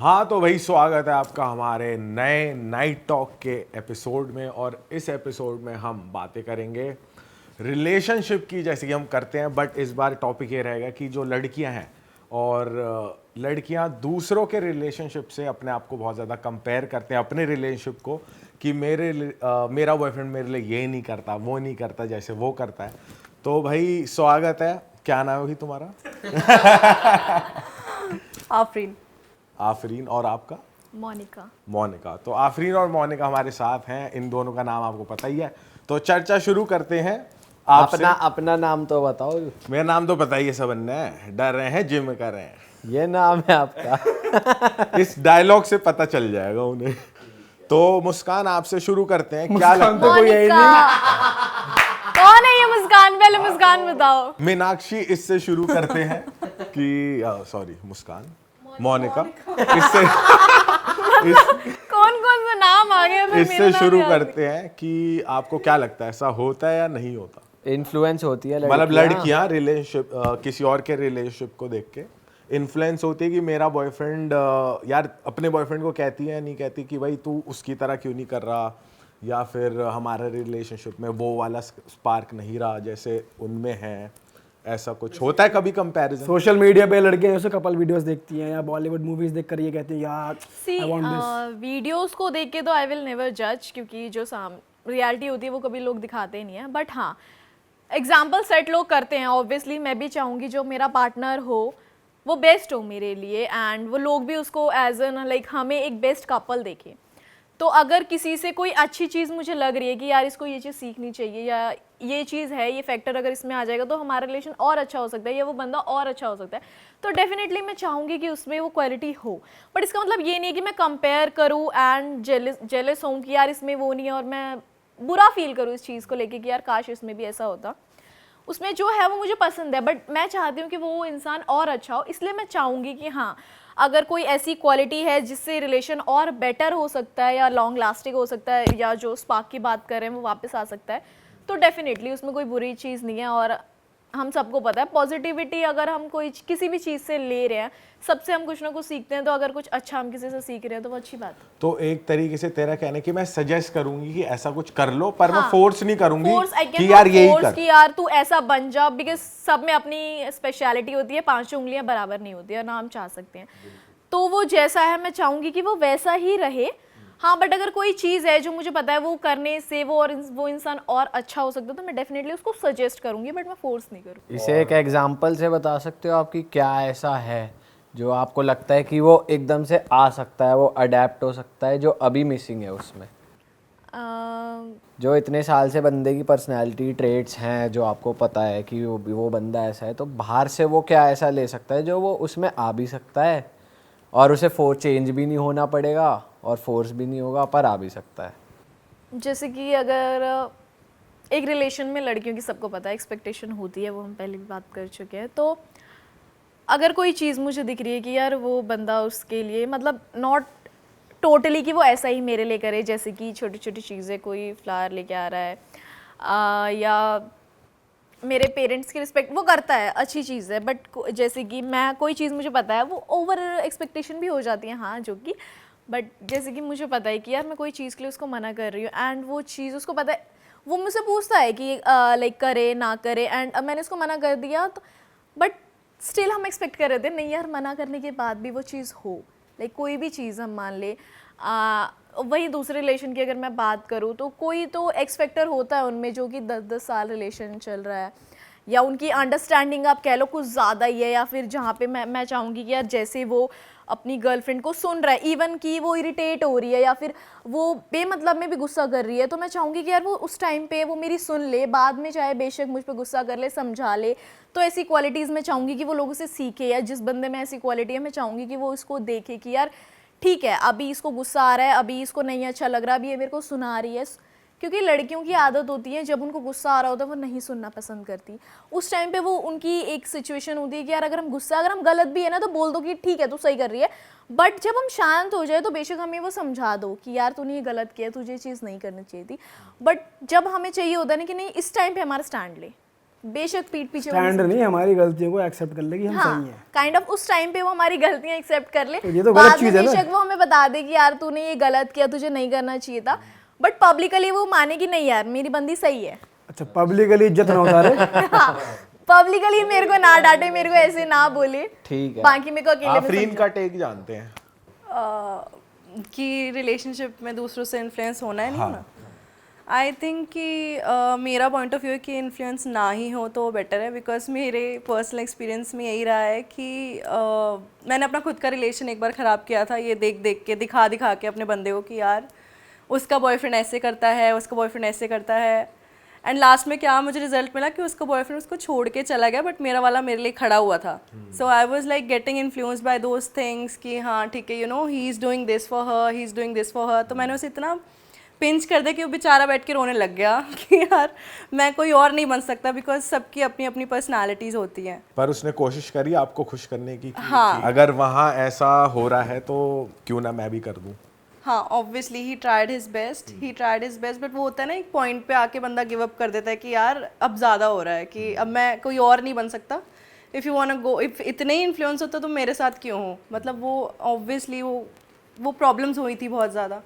हाँ तो भाई स्वागत है आपका हमारे नए नाइट टॉक के एपिसोड में। और इस एपिसोड में हम बातें करेंगे रिलेशनशिप की, जैसे कि हम करते हैं, बट इस बार टॉपिक ये रहेगा कि जो लड़कियां हैं और लड़कियां दूसरों के रिलेशनशिप से अपने आप को बहुत ज़्यादा कंपेयर करते हैं अपने रिलेशनशिप को, कि मेरा बॉयफ्रेंड मेरे लिए ये नहीं करता, वो नहीं करता जैसे वो करता है। तो भाई स्वागत है। क्या नाम है भाई तुम्हारा? आफरीन। आफरीन। और आपका? मोनिका। मोनिका। तो आफरीन और मोनिका हमारे साथ हैं। इन दोनों का नाम आपको पता ही है। तो चर्चा शुरू करते हैं आपसे। अपना नाम तो बताओ। मेरा नाम तो पता ही है, सब ने डर रहे हैं, जिम कर रहे हैं। ये नाम है आपका? इस डायलॉग से पता चल जाएगा उन्हें। तो मुस्कान, आपसे शुरू करते हैं। क्या लगता है? कोई यही नहीं। कौन है ये मुस्कान? पहले मुस्कान बताओ। मीनाक्षी, इससे शुरू करते हैं कि सॉरी मुस्कान, मोनिका, इससे कौन कौन सा नाम आ गया? इससे शुरू करते हैं कि आपको क्या लगता है, ऐसा होता है या नहीं होता? इन्फ्लुएंस होती है मतलब लड़कियां रिलेशनशिप किसी और के रिलेशनशिप को देख के इन्फ्लुएंस होती है कि मेरा बॉयफ्रेंड यार अपने बॉयफ्रेंड को कहती है, नहीं कहती कि भाई तू उसकी तरह क्यों नहीं कर रहा, या फिर हमारे रिलेशनशिप में वो वाला स्पार्क नहीं रहा जैसे उनमें है। ऐसा कुछ होता है कभी कंपैरिजन? सोशल मीडिया पे लड़कियां जैसे कपल वीडियोस देखती हैं या बॉलीवुड मूवीज देख कर ये कहती हैं यार आई वांट दिस। वीडियोस को देख के तो आई विल नेवर जज, क्योंकि जो रियलिटी होती है वो कभी लोग दिखाते नहीं है। बट हाँ, एग्जाम्पल सेट लोग करते हैं। ऑब्वियसली मैं भी चाहूँगी जो मेरा पार्टनर हो वो बेस्ट हो मेरे लिए, एंड वो लोग भी उसको एज एन लाइक हमें एक बेस्ट कपल देखें। तो अगर किसी से कोई अच्छी चीज़ मुझे लग रही है कि यार इसको ये चीज़ सीखनी चाहिए, या ये चीज़ है, ये फैक्टर अगर इसमें आ जाएगा तो हमारा रिलेशन और अच्छा हो सकता है, या वो बंदा और अच्छा हो सकता है, तो डेफिनेटली मैं चाहूँगी कि उसमें वो क्वालिटी हो। बट इसका मतलब ये नहीं है कि मैं कंपेयर करूँ एंड जेलस हूँ कि यार इसमें वो नहीं है, और मैं बुरा फील करूँ इस चीज़ को लेके कि यार काश इसमें भी ऐसा होता। उसमें जो है वो मुझे पसंद है, बट मैं चाहती हूँ कि वो इंसान और अच्छा हो। इसलिए मैं चाहूँगी कि हाँ, अगर कोई ऐसी क्वालिटी है जिससे रिलेशन और बेटर हो सकता है या लॉन्ग लास्टिंग हो सकता है, या जो स्पार्क की बात कर रहे हैं वो वापस आ सकता है, तो डेफिनेटली उसमें कोई बुरी चीज़ नहीं है। और हम सबको पता है पॉजिटिविटी अगर हम कोई किसी भी चीज़ से ले रहे हैं, सबसे हम कुछ ना कुछ सीखते हैं, तो अगर कुछ अच्छा हम किसी से सीख रहे हैं तो वो अच्छी बात है। तो एक तरीके से तेरा कहने की मैं सजेस्ट करूंगी कि ऐसा कुछ कर लो, पर मैं फोर्स नहीं करूंगी कि यार यही कर, कि यार तू ऐसा बन जा, बिकॉज सब में अपनी स्पेशलिटी होती है, पांचों उंगलियां बराबर नहीं होती है ना, हम चाह सकते हैं। तो वो जैसा है मैं चाहूंगी कि वो वैसा ही रहे। हाँ, बट अगर कोई चीज़ है जो मुझे पता है वो करने से वो इंसान और अच्छा हो सकता है, तो मैं डेफिनेटली उसको सजेस्ट करूंगी, बट मैं फोर्स नहीं करूँगी। इसे एक एग्जांपल से बता सकते हो आपकी क्या ऐसा है जो आपको लगता है कि वो एकदम से आ सकता है, वो अडेप्ट हो सकता है, जो अभी मिसिंग है उसमें? जो इतने साल से बंदे की पर्सनैलिटी ट्रेट्स हैं जो आपको पता है कि वो बंदा ऐसा है, तो बाहर से वो क्या ऐसा ले सकता है जो वो उसमें आ भी सकता है और उसे चेंज भी नहीं होना पड़ेगा और फोर्स भी नहीं होगा, पर आ भी सकता है? जैसे कि अगर एक रिलेशन में लड़कियों की सबको पता है एक्सपेक्टेशन होती है, वो हम पहले भी बात कर चुके हैं। तो अगर कोई चीज़ मुझे दिख रही है कि यार वो बंदा उसके लिए, मतलब नॉट टोटली कि वो ऐसा ही मेरे लिए करे, जैसे कि छोटी छोटी चीज़ें, कोई फ्लावर लेके आ रहा है या मेरे पेरेंट्स की रिस्पेक्ट वो करता है, अच्छी चीज़ है। बट जैसे कि मैं कोई चीज़ मुझे पता है वो ओवर एक्सपेक्टेशन भी हो जाती है, हाँ, जो कि बट जैसे कि मुझे पता है कि यार मैं कोई चीज़ के लिए उसको मना कर रही हूँ, एंड वो चीज़ उसको पता है, वो मुझसे पूछता है कि लाइक करे ना करे, एंड मैंने उसको मना कर दिया, तो बट स्टिल हम एक्सपेक्ट कर रहे थे नहीं यार, मना करने के बाद भी वो चीज़ हो, लाइक कोई भी चीज़ हम मान ले। वही दूसरे रिलेशन की अगर मैं बात करूँ तो कोई तो एक्स फैक्टर होता है उनमें, जो कि 10-10 साल रिलेशन चल रहा है, या उनकी अंडरस्टैंडिंग आप कह लो कुछ ज़्यादा ही है, या फिर जहाँ पे मैं चाहूँगी कि यार जैसे वो अपनी गर्लफ्रेंड को सुन रहा है, इवन कि वो इरिटेट हो रही है या फिर वो बेमतलब में भी गुस्सा कर रही है, तो मैं चाहूँगी कि यार वो उस टाइम पे वो मेरी सुन ले, बाद में चाहे बेशक मुझ पर गुस्सा कर ले, समझा ले। तो ऐसी क्वालिटीज़ मैं चाहूँगी कि वो लोगों से सीखे, या जिस बंदे में ऐसी क्वालिटी है मैं चाहूँगी कि वो इसको देखे कि यार ठीक है, अभी इसको गुस्सा आ रहा है, अभी इसको नहीं अच्छा लग रहा, अभी ये मेरे को सुना रही है, क्योंकि लड़कियों की आदत होती है जब उनको गुस्सा आ रहा होता है वो नहीं सुनना पसंद करती। उस टाइम पे वो उनकी एक सिचुएशन होती है कि यार अगर हम गलत भी है ना तो बोल दो कि ठीक है तू सही कर रही है, बट जब हम शांत हो जाए तो बेशक हमें वो समझा दो कि यार तूने ये गलत किया, तुझे ये चीज़ नहीं करनी चाहिए थी। बट जब हमें चाहिए होता है ना कि नहीं इस टाइम पे हमारा स्टैंड ले, बेशक पीठ पीछे स्टैंड नहीं, हमारी गलतियों को एक्सेप्ट कर ले कि हम हाँ सही हैं। काइंड ऑफ उस टाइम पे वो हमारी गलतियां एक्सेप्ट कर ले, तो ये तो गलत बाद में चीज़ है ना। बेशक वो हमें बता दे कि यार तूने ये गलत किया, तुझे नहीं करना चाहिए था, बट पब्लिकली वो माने कि नहीं यार मेरी बंदी सही है। अच्छा, पब्लिकली इज्जत ना उतारे। पब्लिकली मेरे को ना डांटे, मेरे को ऐसे ना बोले, ठीक है। बाकी मेरे को अकेले में आफरीन का टेक जानते हैं। कि रिलेशनशिप में दूसरों से इन्फ्लुएंस होना है नहीं होना। आई थिंक कि मेरा पॉइंट ऑफ व्यू है कि इन्फ्लुएंस ना ही हो तो बेटर है, बिकॉज मेरे पर्सनल एक्सपीरियंस में यही रहा है कि मैंने अपना खुद का रिलेशन एक बार ख़राब किया था, ये देख देख के, दिखा दिखा के अपने बंदे को कि यार उसका बॉयफ्रेंड ऐसे करता है, उसका बॉयफ्रेंड ऐसे करता है, एंड लास्ट में क्या मुझे रिजल्ट मिला कि उसका बॉयफ्रेंड उसको छोड़ के चला गया, बट मेरा वाला मेरे लिए खड़ा हुआ था। So I was like getting influenced by those things कि हाँ ठीक है, you know he is doing this for her, he is doing this for her. तो मैंने उसे इतना पिंच कर दिया कि वो बेचारा बैठ के रोने लग गया कि यार मैं कोई और नहीं बन सकता, बिकॉज सबकी अपनी अपनी पर्सनालिटीज़ होती हैं। पर उसने कोशिश करी आपको खुश करने की कि हाँ। अगर वहाँ ऐसा हो रहा है तो क्यों ना मैं भी कर दूं। हाँ obviously he tried his best, but वो होता है ना एक पॉइंट पे आके बंदा गिव अप कर देता है कि यार अब ज़्यादा हो रहा है, कि अब मैं कोई और नहीं बन सकता। If you want go, if इतने ही इन्फ्लुएंस होता तो मेरे साथ क्यों हो, मतलब वो ऑब्वियसली वो प्रॉब्लम्स हुई थी बहुत ज़्यादा।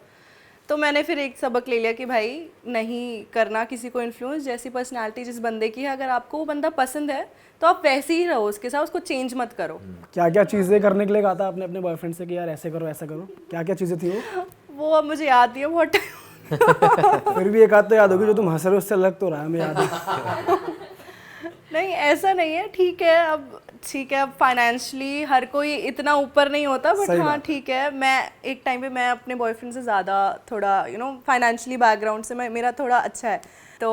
तो मैंने फिर एक सबक ले लिया कि भाई नहीं करना किसी को इन्फ्लुएंस। जैसी पर्सनालिटी जिस बंदे की है, अगर आपको वो बंदा पसंद है तो आप वैसे ही रहो उसके साथ, उसको चेंज मत करो। क्या क्या चीज़ें करने के लिए कहा था आपने अपने बॉयफ्रेंड से कि यार ऐसे करो ऐसा करो, क्या क्या चीज़ें थी वो अब मुझे याद नहीं है बहुत टाइम। फिर भी एक आध तो याद होगी जो तुम हंस रहे हो, उससे अलग तो रहा है, हमें याद है। नहीं ऐसा नहीं है, ठीक है अब फाइनेंशियली हर कोई इतना ऊपर नहीं होता, बट हाँ ठीक है, मैं एक टाइम पे मैं अपने बॉयफ्रेंड से ज़्यादा थोड़ा फाइनेंशियली बैकग्राउंड से मेरा थोड़ा अच्छा है, तो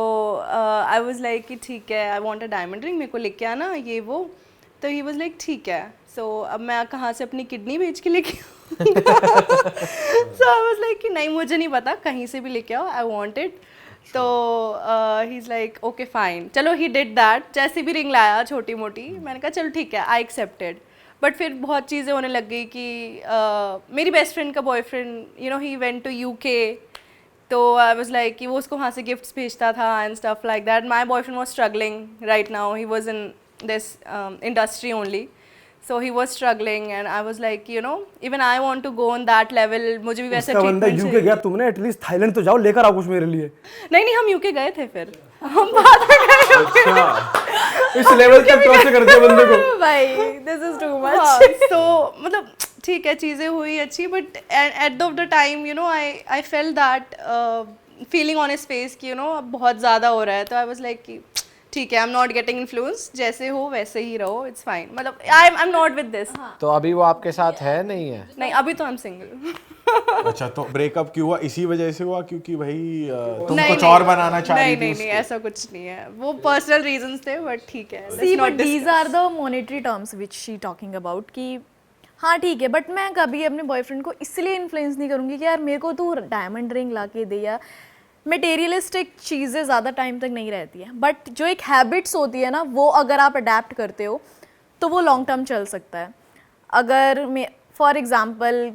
आई वाज लाइक कि ठीक है I want a diamond ring, मेरे को लेके आना ये वो। तो ही वाज लाइक ठीक है। सो अब मैं कहाँ से अपनी किडनी बेच के लेके सो आई वाज लाइक कि नहीं मुझे नहीं पता, कहीं से भी लेके आओ, आई वांट इट। तो he is like okay fine, चलो ही डिड दैट, जैसे भी रिंग लाया छोटी मोटी, मैंने कहा चलो ठीक है आई एक्सेप्टेड। बट फिर बहुत चीज़ें होने लग गई कि मेरी बेस्ट फ्रेंड का बॉयफ्रेंड ही वेंट टू UK, तो आई वाज लाइक कि वो उसको वहाँ से गिफ्ट्स भेजता था and stuff like that. My boyfriend was struggling right now, he was in this industry only, so he was struggling and I was like even I want to go on that level, मुझे भी वैसे उसका बंदा treatment UK चाहिए। गया, तुमने at least Thailand तो जाओ, लेकर आओ कुछ मेरे लिए। नहीं हम UK गए थे, फिर हम बाद में गए इस लेवल तक कैसे कर दिया बंदे को भाई दिस इज टू मच। हाँ, तो मतलब ठीक है चीज़ें हुई अच्छी, but at the time I felt that feeling on his face कि अब बहुत ज़्यादा हो रहा है। तो I was like कि ठीक है I am not getting influence, जैसे हो वैसे ही रहो, इट्स फाइन, मतलब I am not with this. तो अभी वो आपके साथ है नहीं है? नहीं अभी तो आई एम सिंगल। अच्छा, तो ब्रेकअप क्यों हुआ? इसी वजह से हुआ क्योंकि भाई तुम नहीं, कुछ नहीं, और बनाना चाह रही नहीं थी नहीं ऐसा कुछ नहीं है, वो पर्सनल रीजंस थे, बट ठीक है See, but these are the monetary terms which she talking about कि हाँ ठीक है, बट मैं कभी अपने बॉयफ्रेंड को इसलिए इन्फ्लुएंस नहीं करूँगी कि यार मेरे को तू डायमंड रिंग ला के दे, या मटेरियलिस्टिक चीज़ें ज़्यादा टाइम तक नहीं रहती है, बट जो एक हैबिट्स होती है ना, वो अगर आप अडेप्ट करते हो तो वो लॉन्ग टर्म चल सकता है। अगर मैं फॉर एग्जांपल,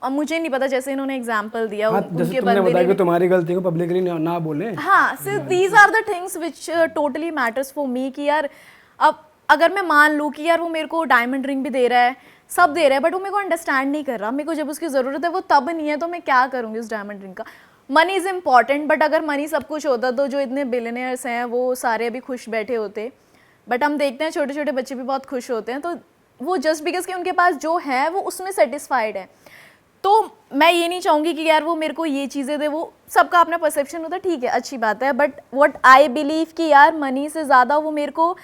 अब मुझे नहीं पता, जैसे इन्होंने एग्जांपल दिया हाँ, जैसे तुमने बताया कि तुम्हारी गलती को पब्लिकली ना बोले। हाँ, so these are the things which totally matters for me कि यार अब अगर मैं मान लूँ कि यार वो मेरे को डायमंड रिंग भी दे रहा है, सब दे रहा है, बट वो मेरे को अंडरस्टैंड नहीं कर रहा, मेरे को जब उसकी ज़रूरत है वो तब नहीं है, तो मैं क्या करूँगी उस डायमंड रिंग का। मनी इज़ इम्पॉर्टेंट, बट अगर मनी सब कुछ होता तो जो इतने बिलियनर्स हैं वो सारे अभी खुश बैठे होते, बट हम देखते हैं छोटे छोटे बच्चे भी बहुत खुश होते हैं, तो वो जस्ट बिकॉज कि उनके पास जो है वो उसमें सेटिस्फाइड है। तो मैं ये नहीं चाहूँगी कि यार वो मेरे को ये चीज़ें दे, वो सबका अपना परसेप्शन होता है, ठीक है अच्छी बात है, बट व्हाट आई बिलीव कि यार मनी से ज़्यादा वो मेरे को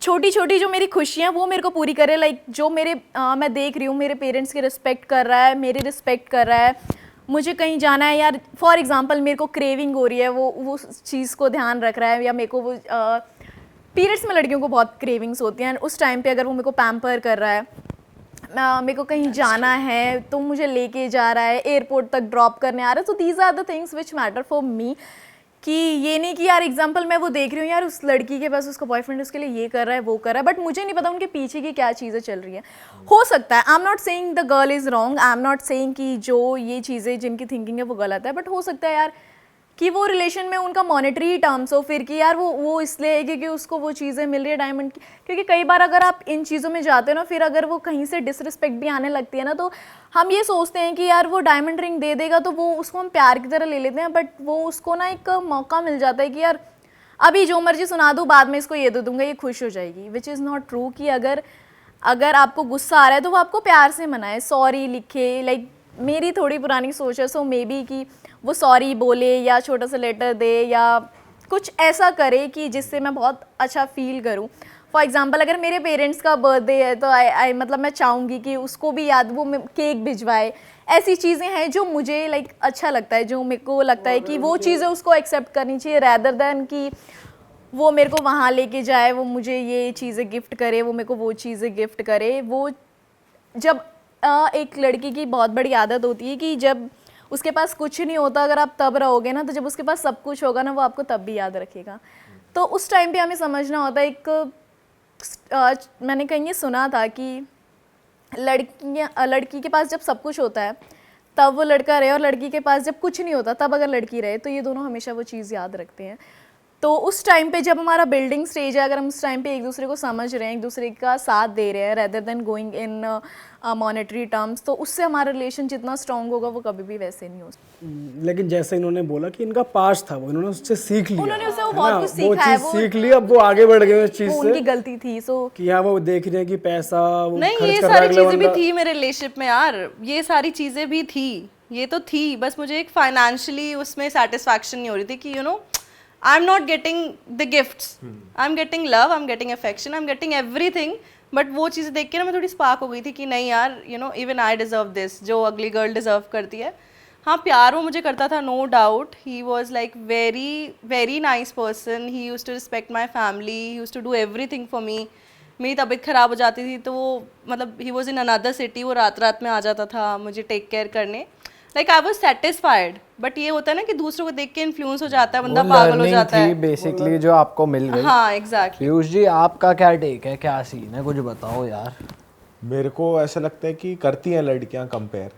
छोटी छोटी जो मेरी खुशियाँ वो मेरे को पूरी करे। लाइक जो मेरे मैं देख रही हूँ मेरे पेरेंट्स की रिस्पेक्ट कर रहा है, मेरी रिस्पेक्ट कर रहा है, मुझे कहीं जाना है यार, फॉर एग्जांपल मेरे को क्रेविंग हो रही है, वो चीज़ को ध्यान रख रहा है, या मेरे को वो पीरियड्स में लड़कियों को बहुत क्रेविंग्स होती हैं, उस टाइम पे अगर वो मेरे को पैम्पर कर रहा है, मेरे को कहीं जाना है तो मुझे लेके जा रहा है, एयरपोर्ट तक ड्रॉप करने आ रहा है, तो these are the things which matter for me. कि ये नहीं कि यार एग्जांपल मैं वो देख रही हूँ यार उस लड़की के पास उसका बॉयफ्रेंड उसके लिए ये कर रहा है वो कर रहा है, बट मुझे नहीं पता उनके पीछे की क्या चीज़ें चल रही हैं। हो सकता है, I am not saying the girl is wrong, I am not saying कि जो ये चीज़ें जिनकी थिंकिंग है वो गलत है, बट हो सकता है यार कि वो रिलेशन में उनका मॉनेटरी टर्म्स हो, फिर कि यार वो इसलिए है क्योंकि उसको वो चीज़ें मिल रही है डायमंड की। क्योंकि कई बार अगर आप इन चीज़ों में जाते हो ना, फिर अगर वो कहीं से डिसरिस्पेक्ट भी आने लगती है ना, तो हम ये सोचते हैं कि यार वो डायमंड रिंग दे देगा तो वो उसको हम प्यार की तरह ले लेते हैं, बट वो उसको ना एक मौका मिल जाता है कि यार अभी जो मर्जी सुना दूँ, बाद में इसको ये दे दूंगा, ये खुश हो जाएगी, विच इज़ नॉट ट्रू। कि अगर आपको गुस्सा आ रहा है तो वो आपको प्यार से मनाए, सॉरी लिखे। लाइक मेरी थोड़ी पुरानी सोच है, सो मे बी कि वो सॉरी बोले या छोटा सा लेटर दे या कुछ ऐसा करे कि जिससे मैं बहुत अच्छा फील करूं। फॉर एग्जांपल अगर मेरे पेरेंट्स का बर्थडे है तो आई मतलब मैं चाहूँगी कि उसको भी याद वो केक भिजवाए। ऐसी चीज़ें हैं जो मुझे लाइक अच्छा लगता है, जो मेरे को लगता है कि वो चीज़ें उसको एक्सेप्ट करनी चाहिए, रैदर दैन कि वो मेरे को वहाँ लेके जाए, वो मुझे ये चीज़ें गिफ्ट करे, वो मेरे को वो चीज़ें गिफ्ट करे। वो जब एक लड़की की बहुत बड़ी आदत होती है कि जब उसके पास कुछ नहीं होता, अगर आप तब रहोगे ना, तो जब उसके पास सब कुछ होगा ना, वो आपको तब भी याद रखेगा। तो उस टाइम पे हमें समझना होता है। मैंने कहीं ये सुना था कि लड़की के पास जब सब कुछ होता है तब वो लड़का रहे, और लड़की के पास जब कुछ नहीं होता तब अगर लड़की रहे, तो ये दोनों हमेशा वो चीज़ याद रखते हैं। तो उस टाइम पे जब हमारा बिल्डिंग स्टेज है, अगर हम उस टाइम पे एक दूसरे को समझ रहे हैं, एक दूसरे का साथ दे रहे हैं, rather than going in monetary terms, तो उससे हमारा रिलेशन जितना स्ट्रांग होगा वो कभी भी वैसे नहीं हो सकता। लेकिन जैसे इन्होंने बोला कि इनका पास्ट था, वो इन्होंने उससे सीख लिया, उन्होंने उससे वो है बहुत ना? कुछ वो सीखा है, चीज़ वो सीख ली, अब वो आगे बढ़ गए उस चीज़ वो से उनकी गलती थी। सो कि हाँ वो देख रहे हैं कि पैसा वो नहीं, खर्च ये कर रहा है सारी अगला चीजें भी बंदा। थी मेरे रिलेशनशिप में यार, ये सारी चीजें भी थी, ये तो थी, बस मुझे एक फाइनेंशियली उसमें सेटिस्फैक्शन नहीं हो रही थी कि you know I am not getting the gifts, I am getting love, I am getting affection, I am getting everything, but वो चीज़ें देख के ना मैं थोड़ी स्पार्क हो गई थी कि नहीं यार, you know even I deserve this, जो अगली गर्ल डिज़र्व करती है। हाँ, प्यार वो मुझे करता था, no doubt, he was like very very nice person, he use to respect my family, he use to do everything for me. मेरी तबीयत ख़राब हो जाती थी तो वो मतलब he was in another city, वो रात रात में आ जाता था मुझे टेक केयर करने। Like I was satisfied, but ये होता है ना कि दूसरों को देख के इन्फ्लुएंस हो जाता है, बंदा पागल हो जाता है। बेसिकली जो आपको मिल गई। हाँ एग्जैक्टली। पीयूष जी आपका क्या टेक है, क्या सीन है, कुछ बताओ यार। मेरे को ऐसा लगता है कि करती हैं लड़कियां कंपेयर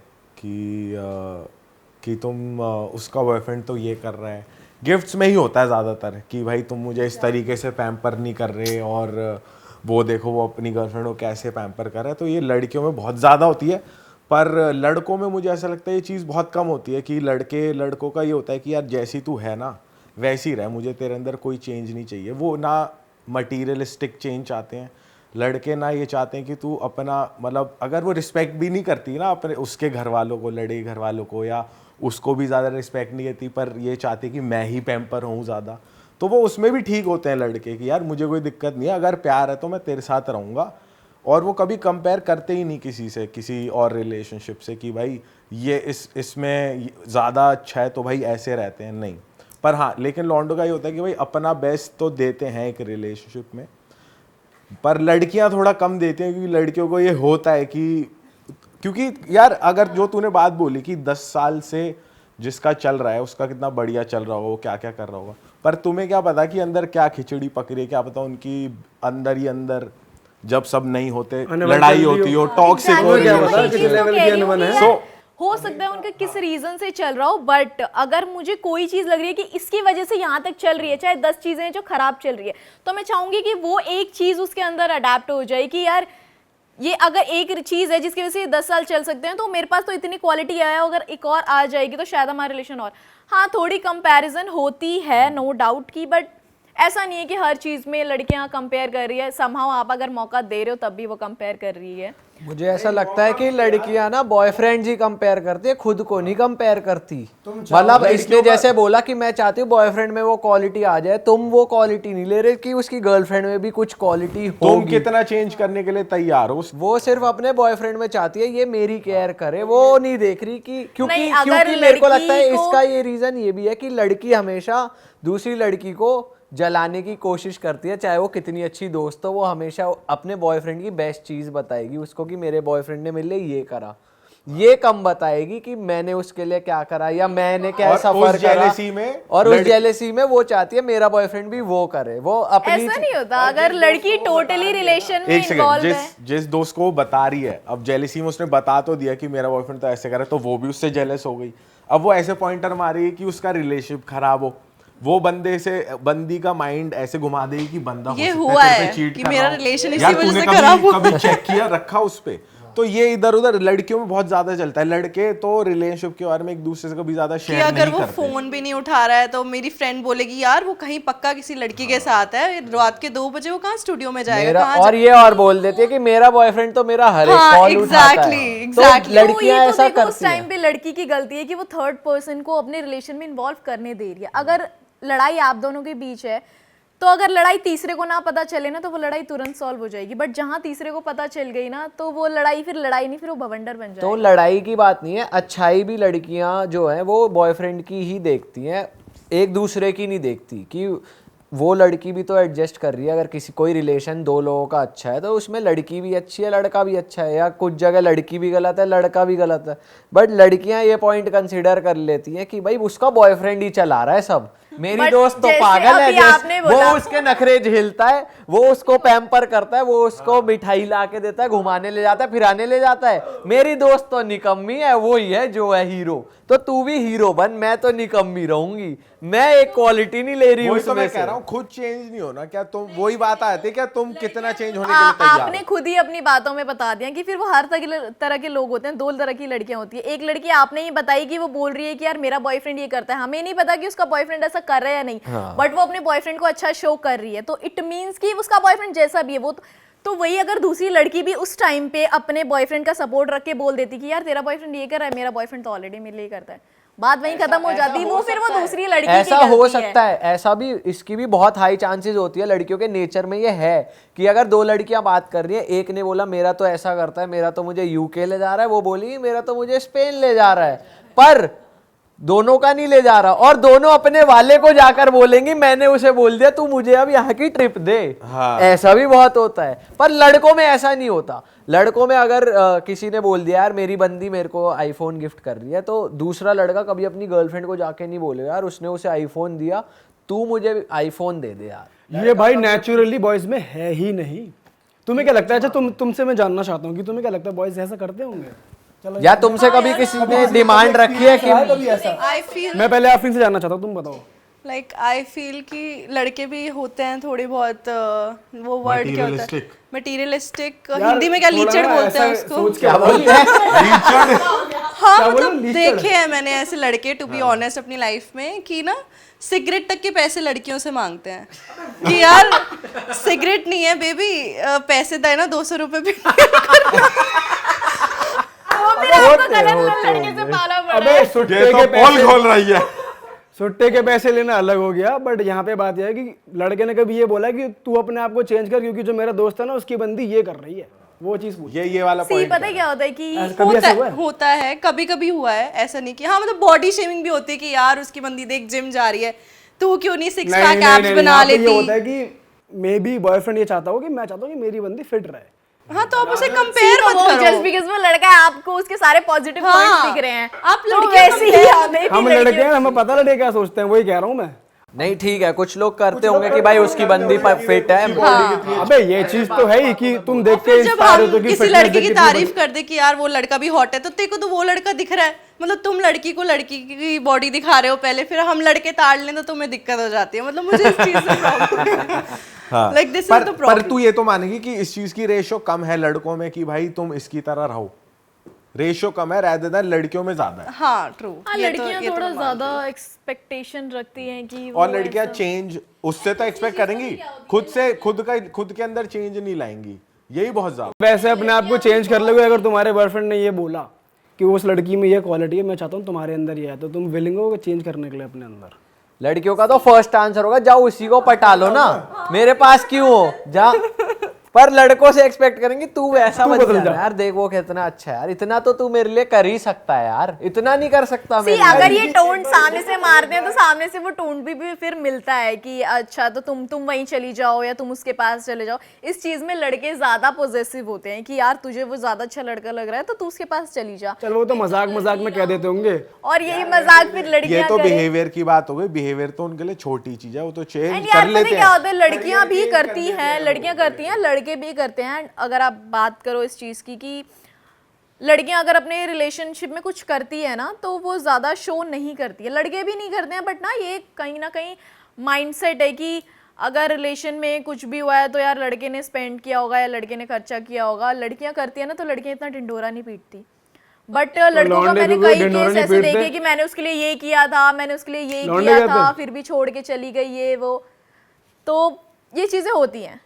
कि तुम उसका बॉयफ्रेंड तो ये कर रहा है, गिफ्ट्स में ही होता है ज़्यादातर कि भाई तुम मुझे इस तरीके से पैम्पर नहीं कर रहे, और वो देखो वो अपनी गर्लफ्रेंड को कैसे पैम्पर कर रहा है। तो ये लड़कियों में बहुत ज़्यादा होती है, पर लड़कों में मुझे ऐसा लगता है ये चीज़ बहुत कम होती है कि लड़कों का ये होता है कि यार जैसी तू है ना वैसी रह, मुझे तेरे अंदर कोई चेंज नहीं चाहिए। वो ना मटीरियलिस्टिक चेंज चाहते हैं लड़के, ना ये चाहते हैं कि तू अपना मतलब अगर वो रिस्पेक्ट भी नहीं करती ना अपने उसके घर वालों को, लड़े घर वालों को, या उसको भी ज़्यादा रिस्पेक्ट नहीं देती, पर ये चाहती कि मैं ही पैम्पर हूँ ज़्यादा, तो वो उसमें भी ठीक होते हैं लड़के कि यार मुझे कोई दिक्कत नहीं है, अगर प्यार है तो मैं तेरे साथ रहूँगा। और वो कभी कंपेयर करते ही नहीं किसी से, किसी और रिलेशनशिप से कि भाई ये इसमें ज़्यादा अच्छा है तो भाई ऐसे रहते हैं, नहीं। पर हाँ, लेकिन लॉन्डो का ये होता है कि भाई अपना बेस्ट तो देते हैं एक रिलेशनशिप में, पर लड़कियां थोड़ा कम देती हैं क्योंकि लड़कियों को ये होता है कि क्योंकि यार अगर जो तूने बात बोली कि 10 साल से जिसका चल रहा है उसका कितना बढ़िया चल रहा होगा, वो क्या क्या कर रहा होगा, पर तुम्हें क्या पता कि अंदर क्या खिचड़ी पक रही है, क्या पता उनकी अंदर ही अंदर जब सब नहीं होते लड़ाई होती हो, टॉक्सिक हो रही हो। हो सकता है उनका किस रीजन से चल रहा हो, बट अगर मुझे कोई चीज लग रही है कि इसकी वजह से यहाँ तक चल रही है, चाहे 10 चीजें जो खराब चल रही है, तो मैं चाहूंगी कि वो एक चीज उसके अंदर अडेप्ट हो जाए कि यार ये अगर एक चीज है जिसकी वजह से 10 साल चल सकते हैं, तो मेरे पास तो इतनी क्वालिटी है, अगर एक और आ जाएगी तो शायद हमारा रिलेशन और। हाँ, थोड़ी कंपैरिजन होती है नो डाउट की, बट ऐसा नहीं है कि हर चीज में लड़कियां कंपेयर कर रही है। समहाउ आप अगर मौका दे रहे हो तब भी वो कंपेयर कर रही है। मुझे ऐसा लगता है कि लड़कियां ना बॉयफ्रेंड ही कंपेयर करती है, खुद को नहीं कंपेयर करती। मतलब इसने जैसे बोला कि मैं चाहती हूँ बॉयफ्रेंड में वो क्वालिटी आ जाए, तुम वो क्वालिटी नहीं ले रहे कि उसकी गर्लफ्रेंड में भी कुछ क्वालिटी हो। तुम कितना चेंज करने के लिए तैयार हो? वो सिर्फ अपने बॉयफ्रेंड में चाहती है ये मेरी केयर करे, वो नहीं देख रही कि क्योंकि मेरे को लगता है इसका ये रीजन ये भी है कि लड़की हमेशा दूसरी लड़की को जलाने की कोशिश करती है, चाहे वो कितनी अच्छी दोस्त हो, वो हमेशा अपने बॉयफ्रेंड की बेस्ट चीज़ बताएगी उसको कि मेरे बॉयफ्रेंड ने मेरे लिए ये करा। ये कम बताएगी कि मैंने उसके लिए क्या करा या मैंने क्या और सफर उस करा। jealousy में और उस जेलेसी में वो चाहती है मेरा बॉयफ्रेंड भी वो करे, वो अपनी ऐसा नहीं होता। अगर लड़की टोटली रिलेशन में एक सेकंड, इन्वॉल्व है, जिस दोस्त को वो बता रही है, अब जेलिसी में उसने बता तो दिया कि मेरा बॉयफ्रेंड तो ऐसे करे, तो वो भी उससे जेलस हो गई। अब वो ऐसे पॉइंटर मारेगी कि उसका रिलेशनशिप खराब हो, वो बंदी का माइंड ऐसे घुमा देगी कि बंदा हो ये सकता हुआ तेरे पे है cheat कि कर मेरा रहा हो। relation इसी यार, वजह तूने से कभी- खराब हुआ। कभी चेक किया रखा उस पे? तो ये इधर उधर लड़कियों में बहुत ज्यादा चलता है। लड़के तो रिलेशनशिप के बारे में एक दूसरे से कभी ज्यादा कि शेयर अगर नहीं वो करते। फोन भी नहीं उठा रहा है तो मेरी फ्रेंड बोलेगी यार वो कहीं पक्का किसी लड़की के साथ है, रात के 2 बजे वो कहाँ स्टूडियो में जाएगा, मेरा, कहाँ और ये और बोल देती है कि मेरा बॉयफ्रेंड तो मेरा हर एक हाँ, कॉल उठाता exactly, है। exactly. तो लड़कियां ये तो ऐसा देखो उस करती हैं। टाइम पे लड़की की गलती है कि वो थर्ड पर्सन को अपने रिलेशन में इन्वॉल्व करने दे रही है। अगर लड़ाई आप दोनों के बीच है तो अगर लड़ाई तीसरे को ना पता चले ना तो वो लड़ाई तुरंत सॉल्व हो जाएगी, बट जहां तीसरे को पता चल गई ना तो वो लड़ाई फिर लड़ाई नहीं, फिर वो भवंडर बन तो जाएगा। लड़ाई की बात नहीं है, अच्छाई भी लड़कियां जो है वो बॉयफ्रेंड की ही देखती हैं, एक दूसरे की नहीं देखती कि वो लड़की भी तो एडजस्ट कर रही है। अगर किसी कोई रिलेशन दो लोगों का अच्छा है तो उसमें लड़की भी अच्छी है, लड़का भी अच्छा है, या कुछ जगह लड़की भी गलत है, लड़का भी गलत है। बट लड़कियां ये पॉइंट कंसिडर कर लेती हैं कि भाई उसका बॉयफ्रेंड ही चला रहा है सब, मेरी But दोस्त तो जैसे पागल है, अभी आपने वो बोला- उसके नखरे झेलता है, वो उसको पैम्पर करता है, वो उसको मिठाई ला के देता है, घुमाने ले जाता है, फिराने ले जाता है। मेरी दोस्त तो निकम्मी है, वो ही है जो है हीरो। तो तू भी हीरो बन, मैं तो निकम्मी रहूंगी, मैं एक क्वालिटी नहीं ले रही हूँ वही तो मैं उसमें कह से। रहा हूँ, खुद चेंज नहीं होना क्या तुम? वही बात आती है क्या तुम कितना चेंज होने के लिए तैयार आपने हो? खुद ही अपनी बातों में बता दिया कि फिर वो हर तरह के लोग होते हैं। 2 तरह की लड़कियां होती है। एक लड़की आपने ही बताई कि वो बोल रही है कि यार मेरा बॉयफ्रेंड ये करता है, हमें नहीं पता कि उसका बॉयफ्रेंड ऐसा कर रहा है या नहीं, बट वो अपने बॉयफ्रेंड को अच्छा शो कर रही है, तो इट मीन्स कि उसका बॉयफ्रेंड जैसा भी है वो तो वही अगर दूसरी लड़की भी उस टाइम पे अपने बॉयफ्रेंड का सपोर्ट रख के बोल देती कि यार तेरा बॉयफ्रेंड ये कर रहा है, मेरा बॉयफ्रेंड तो ऑलरेडी मेरे लिए करता है, बात वहीं खत्म हो जाती। वो फिर वो दूसरी लड़की की ऐसा हो गलती सकता है, ऐसा भी, इसकी भी बहुत हाई चांसेस होती है। लड़कियों के नेचर में ये है कि अगर 2 लड़कियां बात कर रही है, एक ने बोला मेरा तो ऐसा करता है, मेरा तो मुझे यूके ले जा रहा है, वो बोली मेरा तो मुझे स्पेन ले जा रहा है, पर दोनों का नहीं ले जा रहा, और दोनों अपने वाले को जाकर बोलेंगी मैंने उसे बोल दिया तू मुझे अब यहाँ की ट्रिप दे। हाँ। ऐसा भी बहुत होता है, पर लड़कों में ऐसा नहीं होता। लड़कों में अगर किसी ने बोल दिया यार मेरी बंदी मेरे को आईफोन गिफ्ट कर रही है, तो दूसरा लड़का कभी अपनी गर्लफ्रेंड को जाके नहीं बोलेगा यार उसने उसे आईफोन दिया, तू मुझे आईफोन दे दे यार। ये भाई नेचुरली बॉयज में है ही नहीं। तुम्हें क्या लगता है? अच्छा तुमसे मैं जानना चाहता हूँ कि तुम्हें क्या लगता है बॉयज ऐसा करते होंगे? चलो या तुमसे कभी किसी ने डिमांड रखी है कि कभी ऐसा? आई फील मैं पहले आफरीन से जानना चाहता हूँ, तुम बताओ। लाइक आई फील कि लड़के भी होते हैं थोड़ी बहुत वो वर्ड क्या होता है, Materialistic. मटीरियलिस्टिक, यार, हिंदी में क्या थोड़ा लीचड़ ना बोलते हैं ऐसा उसको। सोच क्या बोलते हैं? हाँ क्या बोलूं, मतलब लीचड़? देखे हैं मैंने ऐसे लड़के, टू बी ऑनेस्ट अपनी लाइफ में, कि ना सिगरेट तक के पैसे लड़कियों से मांगते हैं कि यार सिगरेट नहीं है बेबी, पैसे दे ना 200 रुपए भी। वो फिर आपको गलत लड़के से पाला पड़ा अबे है। सुट्टे ये तो के पोल पैसे, खोल रही है। सुट्टे के पैसे लेना अलग हो गया, बट यहाँ पे बात यह है कि लड़के ने कभी ये बोला कि तू अपने आप को चेंज कर क्योंकि जो मेरा दोस्त है ना उसकी बंदी ये कर रही है, वो चीज पूछ। ये वाला सी पॉइंट पता है क्या होता है कि कभी ऐसा हुआ है? होता है, कभी कभी हुआ है, ऐसा नहीं कि हाँ मतलब बॉडी शेमिंग भी होती है कि यार उसकी बंदी देख जिम जा रही है, तू क्यों नहीं 6 पैक एब्स बना यहाँ पे ये लेती। होता है कि मे बी बॉयफ्रेंड ये चाहता हो कि मैं चाहता हूँ कि मेरी बंदी फिट रहे। हाँ तो आप उसे कंपेयर मत जस्ट करो। बिकॉज़ वो लड़का है आपको उसके सारे पॉजिटिव हाँ, पॉइंट्स दिख रहे हैं, आप तो लड़के वैसे ही compare हमें भी हम लड़के हैं, हमें पता लड़के क्या सोचते हैं, वही कह रहा हूँ मैं। नहीं ठीक है, कुछ लोग करते होंगे कि भाई उसकी बंदी फिट है। अबे ये चीज तो है ही कि तुम देख के फिर जब इंस्पायर हम होते हो कि किसी fitness लड़के देख की के तारीफ कर दे कि यार वो लड़का भी हॉट है, तो तेरे को तो वो लड़का दिख रहा है, मतलब तुम लड़की को लड़की की बॉडी दिखा रहे हो पहले, फिर हम लड़के ताड़ लें तो तुम्हें दिक्कत हो जाती है। मतलब मुझे इस चीज से प्रॉब्लम हाँ। लाइक दिस इज पर द पर प्रॉब्लम। तू ये तो मानेगी कि इस चीज की रेशो कम है लड़कों में कि भाई तुम इसकी तरह रहो, रेशो कम है rather than लड़कियों में ज्यादा है। हाँ ट्रू, हाँ, लड़कियां थोड़ा ज्यादा एक्सपेक्टेशन रखती हैं कि वो और लड़कियां चेंज उससे तो एक्सपेक्ट करेंगी, खुद के अंदर चेंज नहीं लाएंगी, यही बहुत ज्यादा। वैसे अपने आप को चेंज कर लोगे अगर तुम्हारे बॉयफ्रेंड ने ये बोला कि उस लड़की में ये क्वालिटी है, मैं चाहता हूँ तुम्हारे अंदर ये है, तो तुम विलिंग हो चेंज करने के लिए अपने अंदर। लड़कियों का तो फर्स्ट आंसर होगा जाओ उसी को पटा लो ना, मेरे पास क्यों हो, जा। पर लड़कों से एक्सपेक्ट करेंगे तू वैसा तू बन बदल जा जा। यार, देख वो कितना अच्छा है यार, इतना तो तू मेरे लिए कर ही सकता है यार, इतना नहीं कर सकता सी मेरे लिए। अगर ये टोन सामने से मारते हैं तो सामने से वो टोन भी फिर मिलता है कि अच्छा तो तुम वहीं चली जाओ या तुम उसके पास चले जाओ। इस चीज में लड़के ज्यादा पॉजेसिव होते हैं कि यार तुझे वो ज्यादा अच्छा लड़का लग रहा है तो तू उसके पास चली जा, चल वो तो मजाक मजाक में कह देते होंगे। और यही मजाक फिर ये लड़कियां तो करें। बिहेवियर की बात हो गई, बिहेवियर तो उनके लिए छोटी चीज है, वो तो चेंज एंड कर यार पता लेते है क्या हैं। होता है, लड़कियां भी करती हैं, लड़कियां करती हैं, लड़के भी करते हैं। अगर आप बात करो इस चीज की कि लड़कियां अगर अपने रिलेशनशिप में कुछ करती है ना तो वो ज्यादा शो नहीं करती है, लड़के भी नहीं करते हैं, बट ना कहीं माइंडसेट है कि अगर रिलेशन में कुछ भी हुआ है तो यार लड़के ने स्पेंड किया होगा या लड़के ने खर्चा किया होगा। लड़कियां करती है ना तो लड़कियां इतना ढिंडोरा नहीं पीटती, बट लड़कों का लौंडे मैंने भी कोई कई ढिंढोरा केस नहीं ऐसे पीटते। देखे कि मैंने उसके लिए ये किया था, मैंने उसके लिए ये लौंडे किया कहते था, हैं। फिर भी छोड़ के चली गई ये वो, तो ये चीजें होती हैं।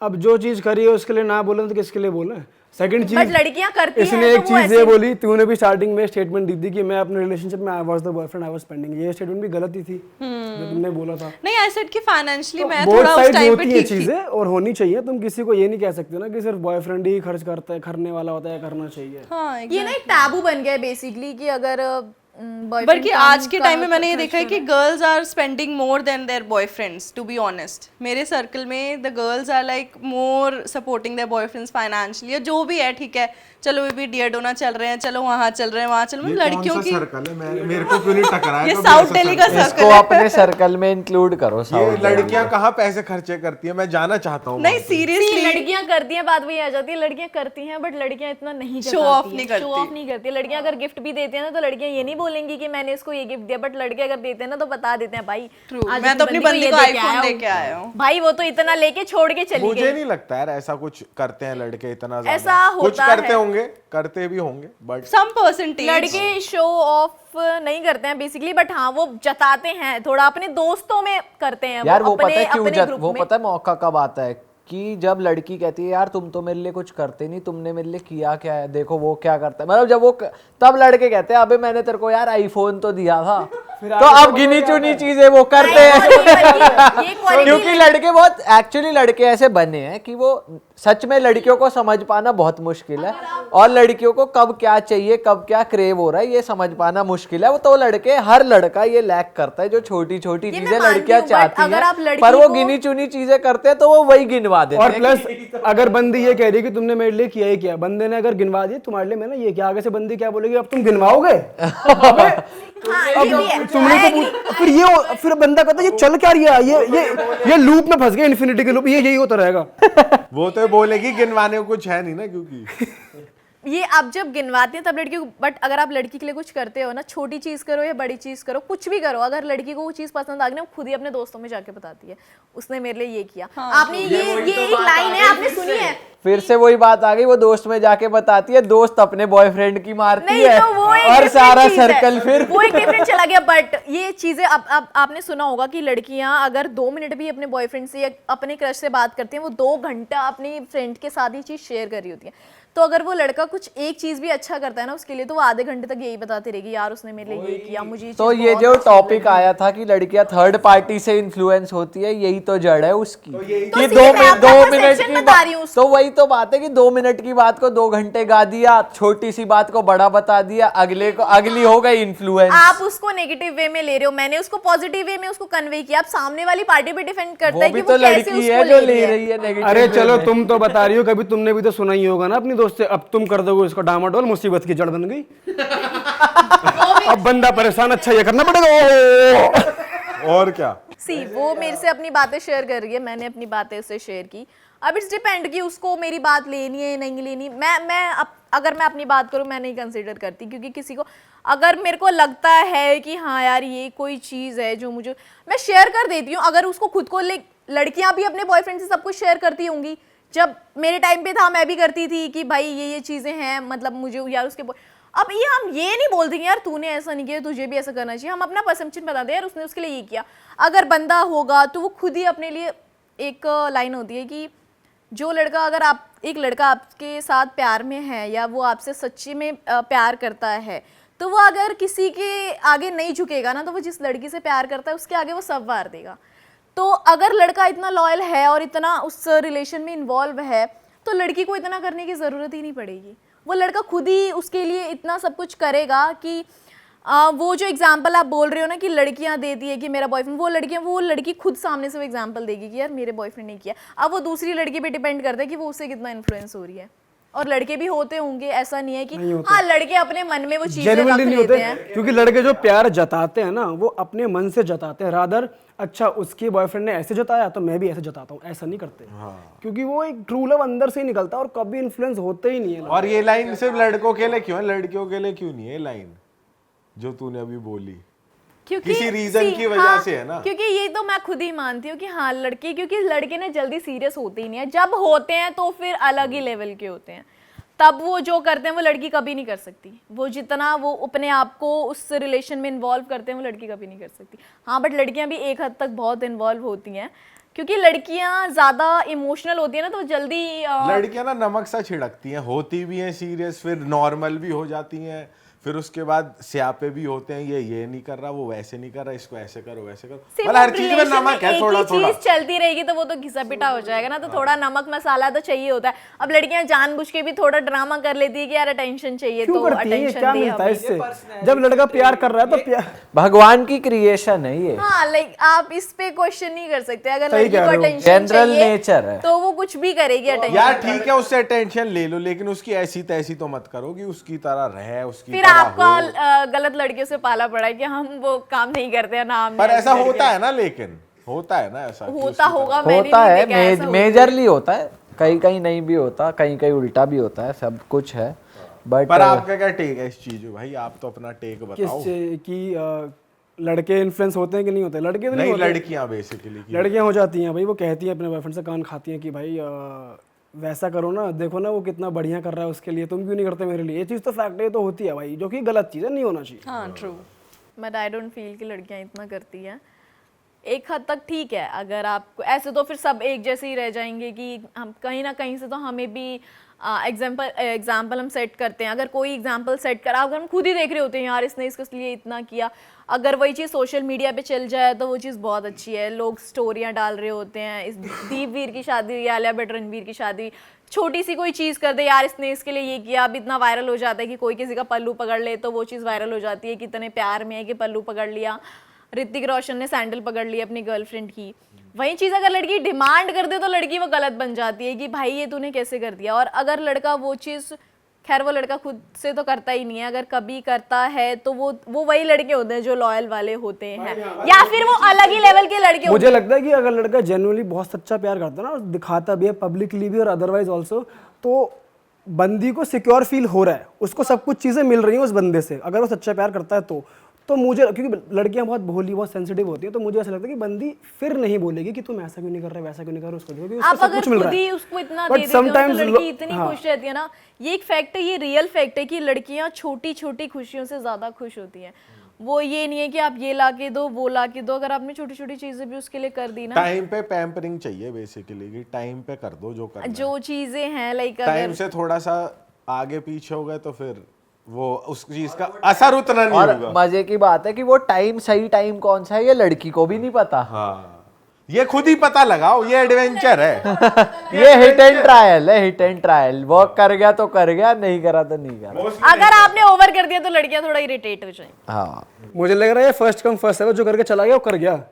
अब जो चीज करी है उसके लिए ना बोले तो किसके लिए बोले। सेकंड चीज, बट लड़कियां करती हैं इसने तो एक वो चीज ऐसे- ये बोली, तूने भी स्टार्टिंग में स्टेटमेंट दी थी कि मैं अपने रिलेशनशिप में I was the boyfriend I was spending, ये स्टेटमेंट भी गलत ही थी जो तुमने बोला था। नहीं आई सेड कि फाइनेंशियली मैं बोथ थोड़ा उस साइड टाइम पे होती है ठीक थी। चीजें और होनी चाहिए। तुम किसी को ये नहीं कह सकते ना कि सिर्फ बॉयफ्रेंड ही खर्च करता है, करने वाला होता है, करना चाहिए। हाँ ये ना एक टैबू बन गया है बेसिकली कि अगर boyfriend बल्कि काम आज के का टाइम में मैंने ये खर्च देखा है कि girls are spending more than their boyfriends, to be honest. मेरे सर्कल में the girls are like more supporting their boyfriends financially, जो भी है ठीक है, चलो वे भी डियरडोना चल रहे हैं, चलो वहाँ चल रहे हैं, वहाँ चल रहे हैं, लड़कियों की सर्कल है, मेरे को क्यों नहीं टकरा है ये कभी साउथ ऐसा दिल्ली का circle? इसको सर्कल है। अपने सर्कल में इंक्लूड करो। ये साउथ लड़कियां कहाँ पैसे खर्चे करती है, मैं जाना चाहता हूँ नहीं वहाँ पे। सीरियसली लड़कियां करती हैं, बात वही आ जाती है, लड़कियां करती हैं बट लड़कियां इतना नहीं Show off नहीं करती। शो ऑफ नहीं करती। लड़कियां अगर गिफ्ट भी देती हैं ना तो लड़कियां ये नहीं बोलेंगी कि मैंने इसको ये गिफ्ट दिया, बट लड़के अगर देते हैं ना तो बता देते हैं भाई True, आज मैं तो अपनी बंदी ये को दे के iPhone आया दे हूँ। के आया हूँ। भाई वो तो इतना लेके छोड़ के चली मुझे गई। नहीं लगता यार ऐसा कुछ करते हैं लड़के इतना ज्यादा। ऐसा कुछ होता करते है। होंगे, करते भी होंगे, बट सम परसेंटेज लड़के शो ऑफ नहीं करते हैं बेसिकली, बट हाँ वो जताते हैं थोड़ा, अपने दोस्तों में करते हैं यार वो अपने पता है क्यों अपने ग्रुप वो में। पता है मौका कब आता है कि जब लड़की कहती है यार तुम तो मेरे लिए कुछ करते नहीं, तुमने मेरे लिए किया क्या है, देखो वो क्या करता है, मतलब जब वो तब लड़के कहते हैं अबे मैंने तेरे को यार आईफोन तो दिया था, तो अब गिनी चुनी चीजें वो करते हैं। ये quality क्योंकि लड़के बहुत एक्चुअली लड़के ऐसे बने हैं कि वो सच में लड़कियों को समझ पाना बहुत मुश्किल है, और लड़कियों को कब क्या चाहिए कब क्या क्रेव हो रहा है ये समझ पाना मुश्किल है। वो तो लड़के, हर लड़का ये लैक करता है जो छोटी छोटी ये मैं चीजें मानती लड़कियां हूँ, but चाहती अगर आप हैं, लड़की पर वो को- गिनी चुनी चीजें करते हैं तो वो वही गिनवा देते और हैं। प्लस अगर बंदी ये कह रही है कि तुमने मेरे लिए किया ही किया, बंदे ने अगर गिनवा दिया तुम्हारे लिए मैंने ये किया, आगे से बंदी क्या बोलेगी, अब तुम गिनवाओगे? हाँ, ये भी है। तुमने I तो agree। फिर बंदा कहता है ये चल क्या रहा है, ये लूप में फंस गया, इन्फिनिटी के लूप, ये यही होता रहेगा। वो तो बोलेगी गिनवाने को कुछ है नहीं ना, क्योंकि ये आप जब गिनवाते हैं तब लड़की को, बट अगर आप लड़की के लिए कुछ करते हो ना, छोटी चीज करो या बड़ी चीज करो, कुछ भी करो, अगर लड़की को वो चीज पसंद आ गई ना, वो खुद ही अपने दोस्तों में जाके बताती है उसने मेरे लिए ये किया। आपने ये एक लाइन है, आपने सुनी है? फिर से वही बात आ गई, वो दोस्त में जाके बताती है, दोस्त अपने बॉयफ्रेंड की मारती नहीं है, तो वो एक और different सारा चीज़ है। सर्कल फिर वो एक डिफरेंट चला गया। बट ये चीजें अब आपने सुना होगा कि लड़कियां अगर 2 मिनट भी अपने बॉयफ्रेंड से या अपने क्रश से बात करती हैं, वो 2 घंटा अपनी फ्रेंड के साथ ही चीज शेयर कर रही होती है। तो अगर वो लड़का कुछ एक चीज भी अच्छा करता है ना उसके लिए, तो वो आधे घंटे तक यही बताती रहेगी यार उसने मेरे लिए ये किया, मुझे ये तो चीज़ ये बहुत जो अच्छी टॉपिक आया था कि लड़कियां थर्ड पार्टी से इन्फ्लुएंस होती है, यही तो जड़ है उसकी तो कि सीधे मैं आपका 2 मिनट perception की बता रही हूँ बात, तो वही तो बात है कि 2 मिनट की बात को 2 घंटे गा दिया, छोटी सी बात को बड़ा बता दिया, अगली हो गई इन्फ्लुएंस। आप उसको नेगेटिव वे में ले रहे हो, मैंने उसको पॉजिटिव वे में उसको कन्वे किया। आप सामने वाली पार्टी पे डिफेंड करता वो है भी कि तो वो कैसे लड़की उसको है जो ले है। रही है नेगेटिव। अरे चलो तुम तो बता रही हो, कभी तुमने भी तो सुना ही होगा ना अपनी दोस्त से, अब तुम कर दोगे उसको डामाडोल, मुसीबत की जड़ बन गई। अब बंदा परेशान, अच्छा ये करना पड़ेगा। और क्या। सी वो मेरे से अपनी बातें शेयर कर रही है, मैंने अपनी बातें उससे शेयर की। अब इट्स डिपेंड कि उसको मेरी बात लेनी है नहीं लेनी। अगर मैं अपनी बात करूं, मैं नहीं कंसिडर करती, क्योंकि किसी को अगर मेरे को लगता है कि हाँ यार ये कोई चीज़ है जो मुझे, मैं शेयर कर देती हूँ। अगर उसको खुद को लड़कियां भी अपने बॉयफ्रेंड से सब कुछ शेयर करती होंगी, जब मेरे टाइम पे था मैं भी करती थी कि भाई ये चीज़ें हैं, मतलब मुझे यार उसके अब ये हम ये नहीं बोलते कि यार तूने ऐसा नहीं किया तुझे भी ऐसा करना चाहिए। हम अपना परसेप्शन बताते हैं यार उसने उसके लिए ये किया। अगर बंदा होगा तो वो खुद ही अपने लिए, एक लाइन होती है कि जो लड़का, अगर एक लड़का आपके साथ प्यार में है या वो आपसे सच्ची में प्यार करता है, तो वो अगर किसी के आगे नहीं झुकेगा ना, तो वो जिस लड़की से प्यार करता है उसके आगे वो सब वार देगा। तो अगर लड़का इतना लॉयल है और इतना उस रिलेशन में इन्वॉल्व है तो लड़की को इतना करने की ज़रूरत ही नहीं पड़ेगी। वो लड़का खुद ही उसके लिए इतना सब कुछ करेगा कि वो जो एग्जाम्पल आप बोल रहे हो ना कि लड़कियां देती है कि मेरा बॉयफ्रेंड, वो लड़की खुद सामने से वो एग्जाम्पल देगी कि यार मेरे बॉयफ्रेंड ने किया। अब वो दूसरी लड़की पे डिपेंड करता है कि वो उससे कितना इन्फ्लुएंस हो रही है। और लड़के भी होते होंगे, ऐसा नहीं है कि हाँ लड़के अपने मन में वो चीजें रख नहीं लेते होते हैं। क्योंकि लड़के जो प्यार जताते हैं ना वो अपने मन से जताते हैं, रादर अच्छा उसके बॉयफ्रेंड ने ऐसे जताया तो मैं भी ऐसे जताता हूँ, ऐसा नहीं करते। क्योंकि वो एक ट्रू लव अंदर से ही निकलता है और कभी इन्फ्लुएंस होते ही नहीं है। और ये लाइन सिर्फ लड़कों के लिए क्यों है, लड़कियों के लिए क्यों नहीं है लाइन जो तूने अभी बोली? क्योंकि किसी रीजन की वजह से है ना। क्योंकि ये तो मैं खुद ही मानती हूँ कि हाँ लड़के, क्योंकि लड़के ना जल्दी सीरियस होते ही नहीं है, जब होते हैं तो फिर अलग ही लेवल के होते हैं। तब वो जो करते हैं वो लड़की कभी नहीं कर सकती। वो जितना वो अपने आप को उस रिलेशन में इन्वॉल्व करते हैं वो लड़की कभी नहीं कर सकती। हाँ बट लड़कियां भी एक हद तक बहुत इन्वॉल्व होती हैं, क्योंकि लड़कियां ज्यादा इमोशनल होती है ना, तो जल्दी लड़कियां ना नमक सा छिड़कती हैं, होती भी हैं सीरियस, फिर नॉर्मल भी हो जाती हैं, फिर उसके बाद स्यापे भी होते हैं, ये नहीं कर रहा, वो वैसे नहीं कर रहा, इसको ऐसे करो वैसे करो। मतलब हर चीज में नमक है, थोड़ा थोड़ा चीज चलती रहेगी तो वो तो घिसा पिटा हो जाएगा ना, तो थोड़ा नमक मसाला तो चाहिए होता है। अब लड़कियां जानबूझ के भी थोड़ा ड्रामा कर लेती है कि यार अटेंशन चाहिए तो अटेंशन क्या मिलता है इससे? जब लड़का प्यार कर रहा है तो प्यार भगवान की क्रिएशन है ये। हाँ लाइक आप इस पे क्वेश्चन नहीं कर सकते। अगर सही लड़की कह को रहे हो। अटेंशन जनरल चाहिए नेचर है। तो वो कुछ भी करेगी अटेंशन। यार ठीक है उससे अटेंशन ले लो, लेकिन उसकी ऐसी तैसी तो मत करो कि उसकी तरह रहे, उसकी फिर तरह आपका हो। गलत लड़कियों से पाला पड़ा है कि हम वो काम नहीं करते हैं ना, हम पर नहीं ऐसा करते। होता है ना, लेकिन होता है ना ऐसा कि होता उसकी होगा, मैंने होता नहीं है, देखा ऐसा होता। मेजरली होता है, कहीं कहीं नहीं भी होता, कहीं कहीं उल्टा भी होता है, सब कुछ है। बट पर आपका क्या टेक है इस चीज में भाई? आप तो अपना टेक बताओ। किस कि लड़के इन्फ्लुएंस होते हैं कि नहीं होते? लड़के तो नहीं नहीं, होते। लड़कियां बेसिकली लड़कियां हो जाती हैं भाई, वो कहती हैं अपने बॉयफ्रेंड से कान खाती हैं कि भाई वैसा करो ना, देखो ना वो कितना बढ़िया कर रहा है उसके लिए, तुम क्यों नहीं करते मेरे लिए? ये चीज़ तो फैक्ट है, ये तो होती है भाई, जो कि गलत चीज़ है, नहीं होना चाहिए। हाँ true. But I don't feel कि लड़कियां इतना करती हैं। एक हद तक ठीक है, अगर आप ऐसे तो फिर सब एक जैसे ही रह जाएंगे कि हम कहीं ना कहीं से तो हमें भी एग्जाम्पल हम सेट करते हैं। अगर कोई एग्जाम्पल सेट करा, अगर हम खुद ही देख रहे होते हैं यार इसने इसके लिए इतना किया, अगर वही चीज़ सोशल मीडिया पे चल जाए तो वो चीज़ बहुत अच्छी है। लोग स्टोरियाँ डाल रहे होते हैं, इस दीपवीर की शादी हुई, आलिया भट्ट रणवीर की शादी, छोटी सी कोई चीज़ कर दे यार इसने इसके लिए ये किया, अब इतना वायरल हो जाता है कि कोई किसी का पल्लू पकड़ ले तो वो चीज़ वायरल हो जाती है कि इतने प्यार में है कि पल्लू पकड़ लिया। ऋतिक रोशन ने सैंडल पकड़ ली अपनी गर्लफ्रेंड की। वही चीज़ अगर लड़की डिमांड कर दे तो लड़की वो गलत बन जाती है कि भाई ये तूने कैसे कर दिया। और अगर लड़का वो चीज़, खैर वो लड़का खुद से तो करता ही नहीं है, अगर कभी करता है तो वो वही लड़के होते हैं जो लॉयल वाले होते हैं, या फिर वो अलग ही लेवल के लड़के होते मुझे लगता है कि अगर लड़का जेन्युइनली बहुत सच्चा प्यार करता है ना, और दिखाता भी है पब्लिकली भी और अदरवाइज ऑल्सो, तो बंदी को सिक्योर फील हो रहा है, उसको सब कुछ चीज़ें मिल रही हैं उस बंदे से, अगर वो सच्चा प्यार करता है तो मुझे, क्योंकि लड़कियां बहुत भोली बहुत सेंसिटिव होती हैं, तो मुझे ऐसा लगता है कि बंदी फिर नहीं बोलेगी कि तुम ऐसा क्यों नहीं कर रहा, वैसा क्यों नहीं कर रहा, उसको क्योंकि उसको आप सब अगर कुछ मिल खुद रहा ही है। उसको इतना But दे देते हो तो sometimes लड़की इतनी हाँ। खुश रहती है ना। ये एक फैक्ट है, ये रियल फैक्ट है कि लड़कियां छोटी छोटी खुशियों से ज्यादा खुश होती हैं। वो ये नहीं है कि आप ये ला के दो वो ला के दो, अगर आपने छोटी छोटी चीजें भी उसके लिए कर दी ना, टाइम पे पैम्परिंग चाहिए बेसिकली, कि टाइम पे कर दो जो करना है। जो चीजें हैं लाइक टाइम अगर से थोड़ा सा आगे पीछे हो गए तो फिर वो उस चीज का असर उतना नहीं और होगा। मजे की बात है कि वो टाइम, सही टाइम कौन सा है ये लड़की को भी नहीं पता। हाँ, ये खुद ही पता लगाओ, ये एडवेंचर है। ये हिट एंड ट्रायल है, हिट एंड ट्रायल। वर्क कर गया तो कर गया, नहीं करा तो नहीं करा। अगर आपने ओवर कर दिया तो लड़कियां थोड़ा इरिटेट हो जाएंगी। हाँ, मुझे लग रहा है फर्स्ट कम फर्स्ट है, जो करके चला गया वो कर गया,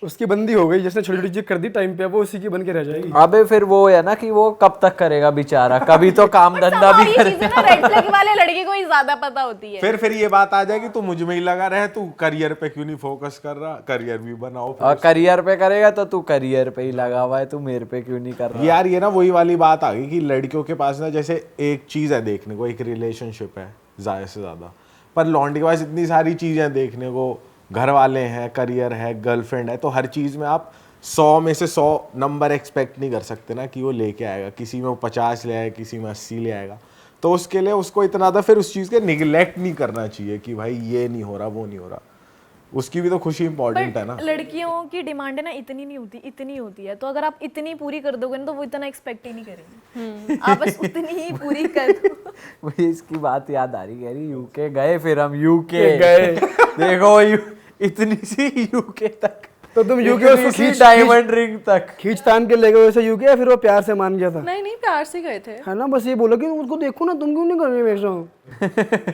उसकी बंदी हो गई, जिसने छोटी छोटी चीज कर दी टाइम पे, वो उसी की बन के रह जाएगी। अबे फिर वो है ना कि वो कब तक करेगा बेचारा, कभी तो काम धंधा भी करे। रेड फ्लैग वाले लड़के को ही ज्यादा पता होती है। फिर ये बात आ जाएगी, तू मुझ में ही लगा रहे, तू करियर पे क्यों नहीं फोकस कर रहा? करियर भी बनाओ। और करियर पे करेगा तो तू करियर पे ही लगा हुआ है, तू मेरे पे क्यों नहीं कर रहा? यार ये ना वही वाली बात आ गई कि लड़कियों के पास ना जैसे एक चीज है देखने को, एक रिलेशनशिप है ज्यादा से ज्यादा, पर लौंडे के पास इतनी सारी चीजें देखने को, घर वाले हैं, करियर है, गर्लफ्रेंड है, तो हर चीज में आप 100 में से 100 नंबर एक्सपेक्ट नहीं कर सकते ना कि वो लेके आएगा। किसी में वो 50 ले आएगा, किसी में 80 ले आएगा। तो उसके लिए उसको इतना था, फिर उस चीज के निगलेक्ट नहीं करना चाहिए कि भाई ये नहीं हो रहा वो नहीं हो रहा। उसकी भी तो खुशी इंपॉर्टेंट है ना। लड़कियों की डिमांड है ना इतनी नहीं होती, इतनी होती है, तो अगर आप इतनी पूरी कर दोगे ना तो वो इतना एक्सपेक्ट ही नहीं करेंगे। आप बस उतनी ही पूरी कर दो। मुझे इसकी बात याद आ रही, कह रही यूके गए, फिर हम यूके गए। देखो इतनी सी यूके तक तो तुम यूके उसको खींच डायमंड रिंग तक तान के ले गए वैसे यूके, या फिर वो प्यार से मान गया था? नहीं प्यार से गए थे। है ना, बस ये बोलो कि उसको देखो ना, तुम क्यों नहीं कर रहे वैसा?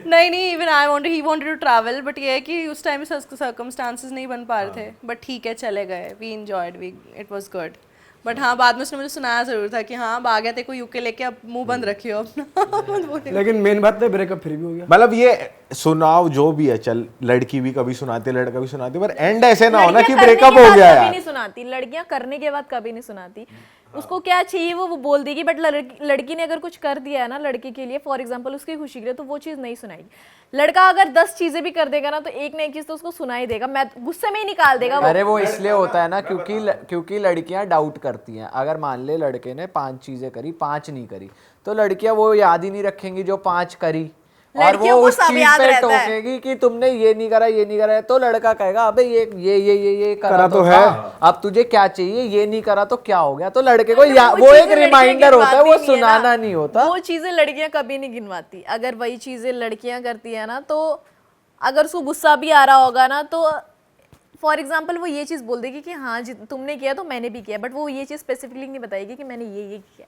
नहीं even he wanted to travel, but ये है कि उस टाइम में सर्कमस्टांसेस नहीं बन पा रहे थे, बट ठीक है चले गए, we enjoyed, it was good. But हाँ बाद में उसने मुझे सुनाया जरूर था कि हाँ अब आ गया तेरे को यूके लेके, अब मुंह बंद रखियो अपना। लेकिन मेन बात तो ब्रेकअप फिर भी हो गया। मतलब ये सुनाव जो भी है, चल लड़की भी कभी सुनाती है, लड़का भी सुनाती है, पर एंड ऐसे ना हो ना कि लड़कियां ब्रेकअप करने हो के गया बाद कभी यार। नहीं सुनाती लड़कियां, करने के बाद कभी नहीं सुनाती। उसको क्या चाहिए वो बोल देगी, बट लड़की ने अगर कुछ कर दिया है ना लड़के के लिए, फॉर एग्जांपल उसकी खुशी के लिए, तो वो चीज़ नहीं सुनाएगी। लड़का अगर 10 चीजें भी कर देगा ना तो एक ना एक चीज तो उसको सुनाई देगा, मैं गुस्से में ही निकाल देगा वो। अरे वो इसलिए होता है ना क्योंकि लड़कियां डाउट करती हैं। अगर मान ले लड़के ने 5 चीजें करी, 5 नहीं करी, तो लड़कियां वो याद ही नहीं रखेंगी जो 5 करी, और वो लड़कियों को उस सब चीज याद पे रहता है। टोकेगी कि तुमने ये नहीं करा, ये नहीं करा, तो लड़का कहेगा अबे ये करा तो है, अब तुझे क्या चाहिए, ये नहीं करा तो क्या हो गया। तो लड़के को वो चीजें एक लड़कियां रिमाइंडर होता है, वो गिनवाती नहीं है ना। सुनाना नहीं होता। वो चीजें लड़कियां कभी नहीं गिनवाती। अगर वही चीजें लड़कियां करती है ना, तो अगर उसको गुस्सा भी आ रहा होगा ना, तो फॉर एग्जाम्पल वो ये चीज बोल देगी कि हाँ तुमने किया तो मैंने भी किया, बट वो ये चीज स्पेसिफिकली नहीं बताएगी कि मैंने ये किया।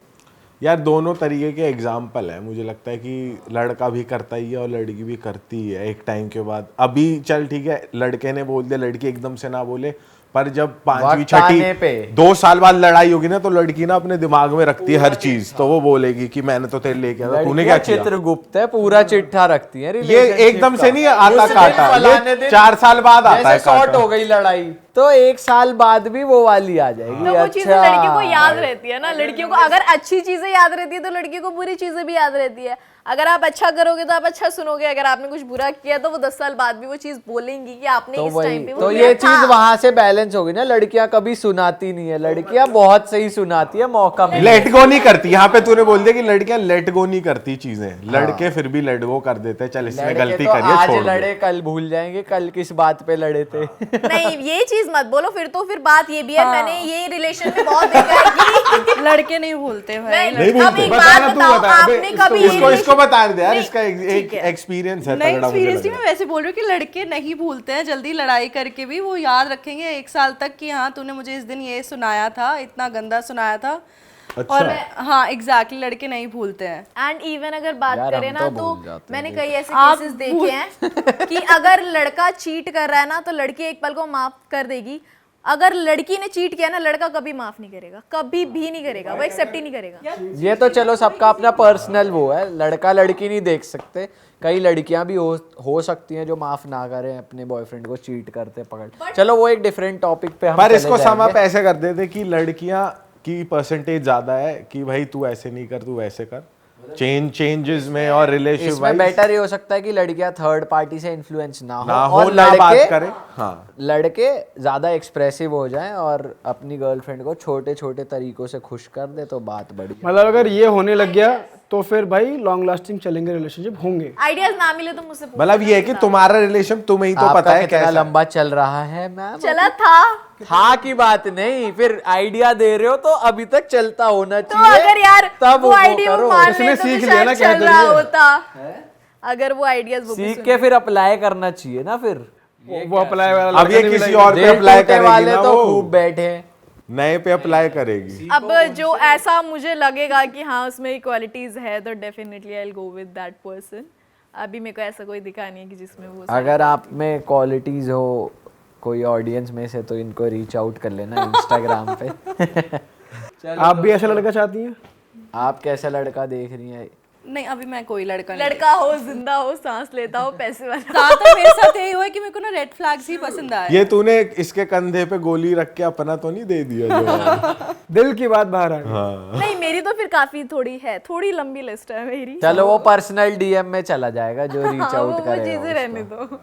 यार दोनों तरीके के एग्जाम्पल है, मुझे लगता है कि लड़का भी करता ही है और लड़की भी करती ही है एक टाइम के बाद। अभी चल ठीक है लड़के ने बोल दिया, लड़की एकदम से ना बोले, पर जब 5वीं वक्त आने 6ठी पे 2 साल बाद लड़ाई होगी ना, तो लड़की ना अपने दिमाग में रखती है हर चीज, तो वो बोलेगी कि मैंने तो तेरे लिए किया था, तूने क्या किया। चित्रगुप्त है, पूरा चिट्ठा रखती है। ये एकदम से नहीं आता काटा, ये 4 साल बाद आता है शॉर्ट काटा। हो गई लड़ाई तो 1 साल बाद भी वो वाली आ जाएगी। तो वो चीजें लड़कियों को याद रहती है ना। लड़कियों को अगर अच्छी चीजें याद रहती है तो लड़कियों को बुरी चीजें भी याद रहती है। अगर आप अच्छा करोगे तो आप अच्छा सुनोगे, अगर आपने कुछ बुरा किया तो वो 10 साल बाद भी वो चीज बोलेंगी कि आपने तो इस वही टाइम पे वो तो किया ये था। चीज वहां से बैलेंस होगी ना। लड़कियां कभी सुनाती नहीं है, लड़कियां बहुत सही सुनाती है, मौका मिले। लेट गो नहीं करती। यहाँ पे तूने बोल दिया कि लड़कियां लेट गो नहीं करती चीजें, लड़के फिर भी लेट गो कर देते हैं। चल इसने लड़के गलती तो करी है, आज छोड़ दो। लड़े कल भूल जाएंगे, कल किस बात पे लड़े थे। नहीं ये चीज मत बोलो, फिर तो फिर बात ये भी है। मैंने ये रिलेशन में बहुत देखा है कि लड़के नहीं भूलते भाई। नहीं अब भूलते। एक बताना बात तू बताओ, बता, अबे आपने कभी ये इसको बता दे यार, नहीं, इसका ठीक है। एक्सपीरियंस है नहीं तगड़ा मुझे एक्सपीरियंस लग नहीं, रहा मैं वैसे बोल रही हूँ कि लड़के नहीं भूलते हैं जल्दी, लड़ाई करके भी वो याद रखेंगे 1 साल तक कि हाँ तूने मुझे इस दिन ये सुनाया था, इतना गंदा सुनाया था। अच्छा। और हाँ एग्जैक्टली लड़के नहीं भूलते हैं। एंड इवन अगर बात यार, करें हम ना तो तो भूल जाते मैंने हैं। कई ऐसे आप केसेस देखे हैं कि अगर लड़का चीट कर रहा है ना तो लड़की एक पल को माफ कर देगी। अगर लड़की ने चीट किया ना, लड़का कभी माफ नहीं करेगा, कभी भी नहीं करेगा, वो एक्सेप्ट ही नहीं करेगा। ये तो चलो सबका अपना पर्सनल वो है, लड़का लड़की नहीं देख सकते। कई लड़कियां भी हो सकती हैं जो माफ ना करें अपने बॉयफ्रेंड को चीट करते पकड़। चलो वो एक डिफरेंट टॉपिक पे हम पर चले इसको सम जाएंगे। अप ऐसे कर देते कि लड़कियां की परसेंटेज ज्यादा है कि भाई तू ऐसे नहीं कर, तू वैसे कर, चेंजेस में और रिलेशनशिप इसमें बेटर ये हो सकता है कि लड़कियां थर्ड पार्टी से इन्फ्लुएंस ना हो, ना हो, और ना बात करें। हाँ लड़के ज्यादा एक्सप्रेसिव हो जाएं और अपनी गर्लफ्रेंड को छोटे छोटे तरीकों से खुश कर दे तो बात बढ़ी। मतलब अगर ये होने लग गया तो फिर भाई लॉन्ग लास्टिंग चलेंगे रिलेशनशिप होंगे। आइडियाज ना मिले तो मुझसे पूछ मतलब ये है कि तुम्हारा रिलेशन तुम्हें ही तो आपका पता है कितना कैसा। लंबा चल रहा है मैम? चला था। हाँ की बात नहीं, फिर आइडिया दे रहे हो तो अभी तक चलता होना तो चाहिए। अगर यार तब वो आइडिया करो। मान उसने ले तो सीख फिर लिया ना शायद क्या चल रहा करिए। होता। अगर वो आइडियाज वो भी सीख के फिर अप्लाई करना चाहिए ना। फिर वो अप्लाई वाला अब ये लड़का नहीं किसी मिला। और पे दिल अप्लाई टूटे करेगी वाले ना, तो वो खूब बैठे। नए पे अप्लाई करेगी। अब जो ऐसा मुझे लगेगा कि हाँ उसमें क्वालिटीज है तो definitely I will go with that person. अभी मेरे को ऐसा कोई दिखा नहीं है कि जिसमें वो अगर आप में क्वालिटीज हो कोई ऑडियंस में से तो इनको रीच आउट कर लेना इंस्टाग्राम पे। आप भी ऐसा लड़का चाहती हैं? आप कैसा लड़का देख रही हैं? नहीं अभी मैं कोई लड़का नहीं। लड़का हो, जिंदा हो, सांस लेता हो, पैसे वाला। ज्यादातर मेरे साथ यही हुआ है कि मेरे को ना रेड फ्लैग्स ही पसंद आए। ये तूने इसके कंधे पे गोली रख के अपना तो नहीं दे दिया जो दिल की बात बाहर आ गई। हाँ। नहीं मेरी तो फिर काफी थोड़ी है, थोड़ी लंबी लिस्ट है मेरी। चलो वो पर्सनल डीएम में चला जाएगा जो रीच हाँ, आउट वो करेगा चीजें उसको। रहने दो।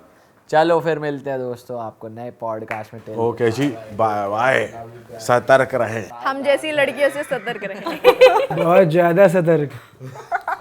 चलो फिर मिलते हैं दोस्तों आपको नए पॉडकास्ट में। ओके जी, बाय बाय, सतर्क रहें। हम जैसी लड़कियों से सतर्क रहें। बहुत ज्यादा सतर्क।